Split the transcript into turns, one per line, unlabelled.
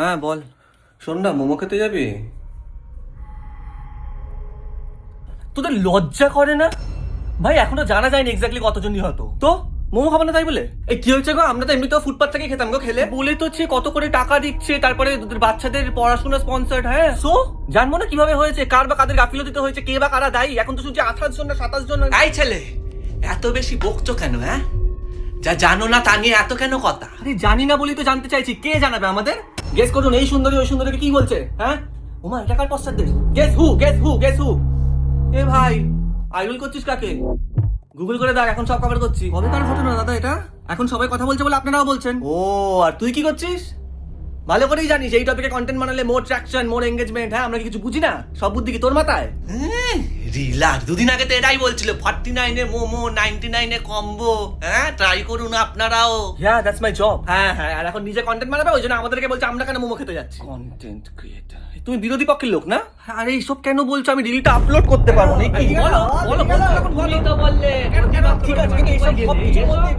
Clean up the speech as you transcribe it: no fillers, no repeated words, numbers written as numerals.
হ্যাঁ বল।
শোন না, মোমো খেতে যাবি?
তোদের লজ্জা করে না ভাই? এখনো জানা যায়নি এক্স্যাক্টলি কতজন নিহত। তো মোমো খাবো না তাই বলে? এই কি হয়েছে গো? আমরা তো এমনিতেও ফুটপাথ থেকে খেতাম গো। খেলে বলে তো কত করে টাকা দিচ্ছে, তারপরে বাচ্চাদের পড়াশোনা স্পন্সার্ড। হ্যাঁ সো জানবো না কিভাবে হয়েছে, কার বা কাদের গাফিলতিতে হয়েছে, কে বা কারা দায়ী। এখন তো শুনছি 28 জন না 27 জন।
এই ছেলে, এত বেশি বকছো কেন? হ্যাঁ, যা জানো না তা নিয়ে এত কেন কথা?
আরে জানি না বলি তো জানতে চাইছি। কে জানাবে আমাদের? গেস করুন, এই সুন্দরী ওই সুন্দরীকে কি বলছে? হ্যাঁ ওমা, এটা কার পশ্চাৎ দেশ? Guess who, guess who, guess who. এ ভাই, আইডল করছিস কাকে? গুগল করে দেখ, এখন সব কভার করছি। কবেকার ঘটনা দাদা এটা? এখন সবাই কথা বলছে বলে আপনারাও বলছেন। ও, আর তুই কি করছিস? ভালো করেই জানিস এই টপিকে কন্টেন্ট বানালে মোর ট্রাকশন, মোর এঙ্গেজমেন্ট। হ্যাঁ, আমরা কি কিছু বুঝি না? সব বুদ্ধি কি তোর মাথায়?
রিলাক্স, দুদিন আগে তো এটাই বলছিল 49-এ মোমো, 99-এ কম্বো। হ্যাঁ, ট্রাই করুন আপনারাও।
হ্যাঁ, দ্যাটস মাই জব। হ্যাঁ হ্যাঁ, আর এখন নিজে কন্টেন্ট বানাবে, ওই জন্য আমাদেরকে বলছে আমরা কেন মোমো খেতে যাচ্ছি। কন্টেন্ট ক্রিয়েটর, তুমি বিরোধী পক্ষের লোক না? আরে এইসব কেন বলছো? আমি রিলটা আপলোড করতে পারবো না। কি বলো বলো বলো, এখন বলো তো বললে। ঠিক আছে, এইসব সব কিছুর মধ্যে